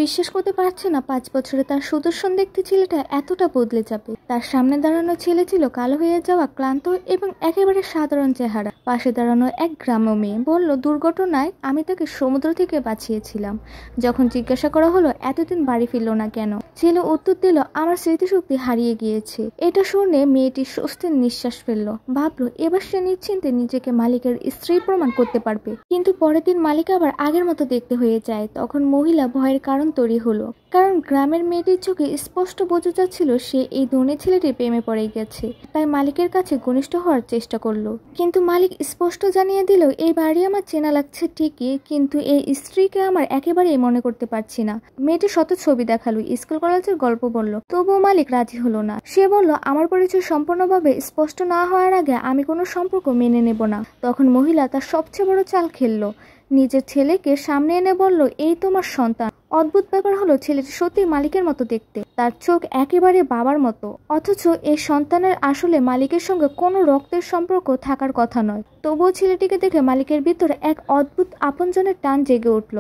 বিশ্বাস করতে পারছে না 5 বছরে তার সুদর্শন দেখতে ছেলেটা এতটা বদলে যাবে। তার সামনে দাঁড়ানো ছেলে ছিল কালো হয়ে যাওয়া, ক্লান্ত এবং একেবারে সাধারণ চেহারা। পাশে দাঁড়ানো এক গ্রাম্য মেয়ে বলল, দুর্ঘটনায় আমি তাকে সমুদ্র থেকে বাঁচিয়েছিলাম। যখন জিজ্ঞাসা করা হলো এতদিন বাড়ি ফিরল না কেন, ছেলে উত্তর দিল, আমার স্মৃতিশক্তি হারিয়ে গিয়েছে। এটা শুনে মেয়েটি স্বস্তির নিঃশ্বাস ফেলল। ভাবলো এবার সে নিশ্চিন্তে নিজেকে মালিকের স্ত্রী প্রমাণ করতে পারবে। কিন্তু পরের দিন মালিক আবার আগের মতো দেখতে হয়ে যায়। তখন মহিলা ভয়ের কারণ তৈরি হলো, কারণ গ্রামের মেয়েটির চোখে স্পষ্ট বোঝা যাচ্ছিল সে এই ধনী ছেলেটির প্রেমে পড়ে গেছে। তাই মালিকের কাছে ঘনিষ্ঠ হওয়ার চেষ্টা করলো, কিন্তু মালিক স্পষ্ট জানিয়ে দিল, এই বাড়ি আমার চেনা লাগছে ঠিকই, কিন্তু এই স্ত্রীকে আমার একেবারেই মনে করতে পারছি না। মেয়েটি শত ছবি দেখালো, স্কুল কলেজের গল্প বলল, তবুও মালিক রাজি হলো না। সে বলল, আমার পরিচয় সম্পূর্ণভাবে স্পষ্ট না হওয়ার আগে আমি কোনো সম্পর্ক মেনে নেব না। তখন মহিলা তার সবচেয়ে বড় চাল খেললো, নিজের ছেলেকে সামনে এনে বলল, এই তোমার সন্তান। অদ্ভুত ব্যাপার হলো ছেলেটি সত্যি মালিকের মতো দেখতে, তার চোখ একেবারে বাবার মতো, অথচ এই সন্তানের আসলে মালিকের সঙ্গে কোনো রক্তের সম্পর্ক থাকার কথা নয়। তবুও ছেলেটিকে দেখে মালিকের ভিতরে এক অদ্ভুত আপনজনের টান জেগে উঠল।